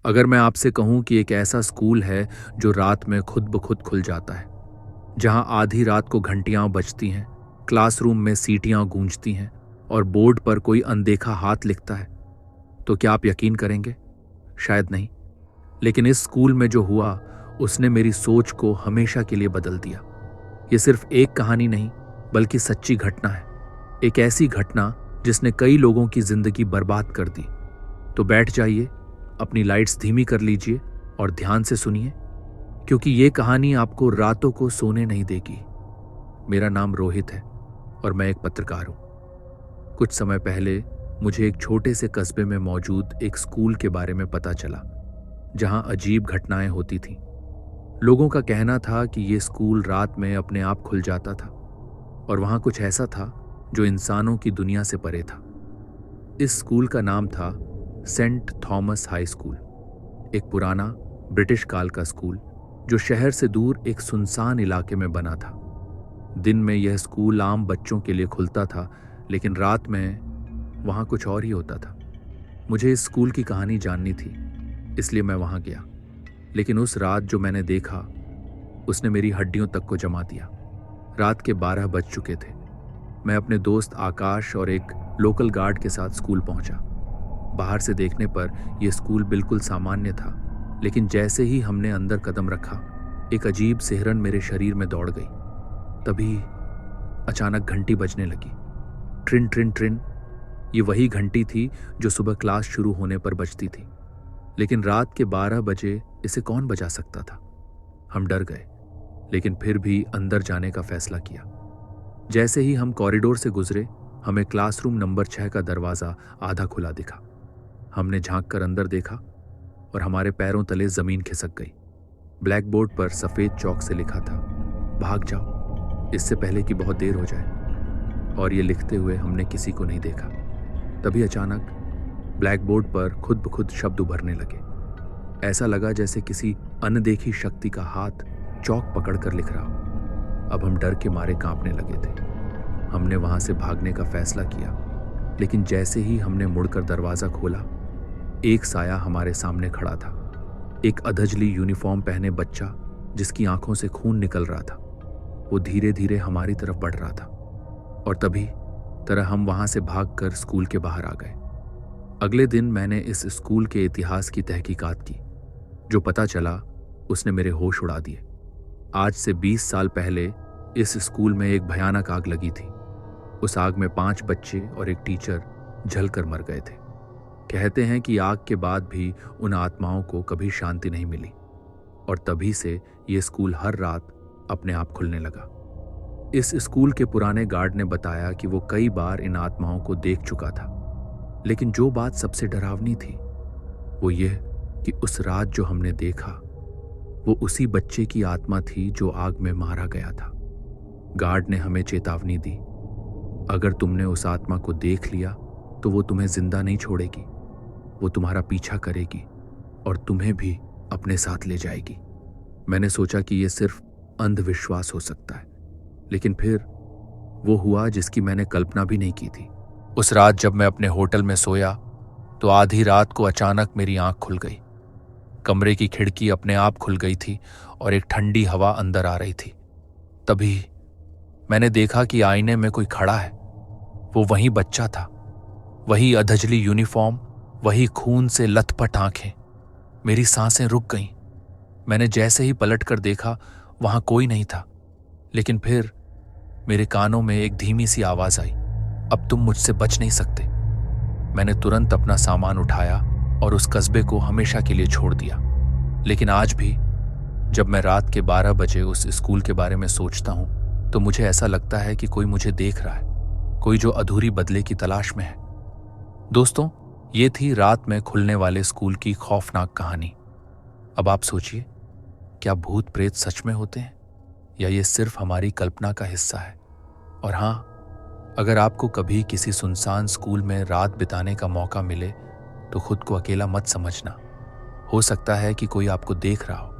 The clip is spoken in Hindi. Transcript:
अगर मैं आपसे कहूं कि एक ऐसा स्कूल है जो रात में खुद ब खुद खुल जाता है, जहां आधी रात को घंटियां बजती हैं, क्लासरूम में सीटियां गूंजती हैं और बोर्ड पर कोई अनदेखा हाथ लिखता है, तो क्या आप यकीन करेंगे? शायद नहीं। लेकिन इस स्कूल में जो हुआ, उसने मेरी सोच को हमेशा के लिए बदल दिया। ये सिर्फ एक कहानी नहीं, बल्कि सच्ची घटना है। एक ऐसी घटना जिसने कई लोगों की जिंदगी बर्बाद कर दी। तो बैठ जाइए, अपनी लाइट्स धीमी कर लीजिए और ध्यान से सुनिए, क्योंकि ये कहानी आपको रातों को सोने नहीं देगी। मेरा नाम रोहित है और मैं एक पत्रकार हूं। कुछ समय पहले मुझे एक छोटे से कस्बे में मौजूद एक स्कूल के बारे में पता चला, जहां अजीब घटनाएं होती थीं। लोगों का कहना था कि ये स्कूल रात में अपने आप खुल जाता था और वहां कुछ ऐसा था जो इंसानों की दुनिया से परे था। इस स्कूल का नाम था सेंट थॉमस हाई स्कूल, एक पुराना ब्रिटिश काल का स्कूल जो शहर से दूर एक सुनसान इलाके में बना था। दिन में यह स्कूल आम बच्चों के लिए खुलता था, लेकिन रात में वहां कुछ और ही होता था। मुझे इस स्कूल की कहानी जाननी थी, इसलिए मैं वहां गया। लेकिन उस रात जो मैंने देखा, उसने मेरी हड्डियों तक को जमा दिया। रात के 12 बज चुके थे। मैं अपने दोस्त आकाश और एक लोकल गार्ड के साथ स्कूल पहुंचा। बाहर से देखने पर यह स्कूल बिल्कुल सामान्य था, लेकिन जैसे ही हमने अंदर कदम रखा, एक अजीब सिहरन मेरे शरीर में दौड़ गई। तभी अचानक घंटी बजने लगी। ट्रिन ट्रिन ट्रिन। ये वही घंटी थी जो सुबह क्लास शुरू होने पर बजती थी। लेकिन रात के 12 बजे इसे कौन बजा सकता था? हम डर गए, लेकिन फिर भी अंदर जाने का फैसला किया। जैसे ही हम कॉरिडोर से गुजरे, हमें क्लासरूम नंबर 6 का दरवाजा आधा खुला दिखा। हमने झांक कर अंदर देखा और हमारे पैरों तले जमीन खिसक गई। ब्लैक बोर्ड पर सफेद चौक से लिखा था, भाग जाओ, इससे पहले कि बहुत देर हो जाए। और ये लिखते हुए हमने किसी को नहीं देखा। तभी अचानक ब्लैक बोर्ड पर खुद ब खुद शब्द उभरने लगे। ऐसा लगा जैसे किसी अनदेखी शक्ति का हाथ चौक पकड़कर लिख रहा हो। अब हम डर के मारे कांपने लगे थे। हमने वहां से भागने का फैसला किया, लेकिन जैसे ही हमने मुड़कर दरवाजा खोला, एक साया हमारे सामने खड़ा था। एक अधजली यूनिफॉर्म पहने बच्चा जिसकी आंखों से खून निकल रहा था। वो धीरे धीरे हमारी तरफ बढ़ रहा था और तभी तरह हम वहां से भागकर स्कूल के बाहर आ गए। अगले दिन मैंने इस स्कूल के इतिहास की तहकीकात की। जो पता चला, उसने मेरे होश उड़ा दिए। आज से 20 साल पहले इस स्कूल में एक भयानक आग लगी थी। उस आग में 5 बच्चे और एक टीचर जलकर मर गए थे। कहते हैं कि आग के बाद भी उन आत्माओं को कभी शांति नहीं मिली और तभी से ये स्कूल हर रात अपने आप खुलने लगा। इस स्कूल के पुराने गार्ड ने बताया कि वो कई बार इन आत्माओं को देख चुका था, लेकिन जो बात सबसे डरावनी थी वो यह कि उस रात जो हमने देखा, वो उसी बच्चे की आत्मा थी जो आग में मारा गया था। गार्ड ने हमें चेतावनी दी, अगर तुमने उस आत्मा को देख लिया तो वो तुम्हें जिंदा नहीं छोड़ेगी। वो तुम्हारा पीछा करेगी और तुम्हें भी अपने साथ ले जाएगी। मैंने सोचा कि यह सिर्फ अंधविश्वास हो सकता है, लेकिन फिर वो हुआ जिसकी मैंने कल्पना भी नहीं की थी। उस रात जब मैं अपने होटल में सोया, तो आधी रात को अचानक मेरी आंख खुल गई। कमरे की खिड़की अपने आप खुल गई थी और एक ठंडी हवा अंदर आ रही थी। तभी मैंने देखा कि आईने में कोई खड़ा है। वो वही बच्चा था, वही अधजली यूनिफॉर्म, वही खून से लथपथ आंखें। मेरी सांसें रुक गईं। मैंने जैसे ही पलट कर देखा, वहां कोई नहीं था, लेकिन फिर मेरे कानों में एक धीमी सी आवाज आई, अब तुम मुझसे बच नहीं सकते। मैंने तुरंत अपना सामान उठाया और उस कस्बे को हमेशा के लिए छोड़ दिया। लेकिन आज भी जब मैं रात के 12 बजे उस स्कूल के बारे में सोचता हूं, तो मुझे ऐसा लगता है कि कोई मुझे देख रहा है, कोई जो अधूरी बदले की तलाश में है। दोस्तों, ये थी रात में खुलने वाले स्कूल की खौफनाक कहानी। अब आप सोचिए, क्या भूत प्रेत सच में होते हैं या ये सिर्फ हमारी कल्पना का हिस्सा है? और हाँ, अगर आपको कभी किसी सुनसान स्कूल में रात बिताने का मौका मिले, तो खुद को अकेला मत समझना। हो सकता है कि कोई आपको देख रहा हो,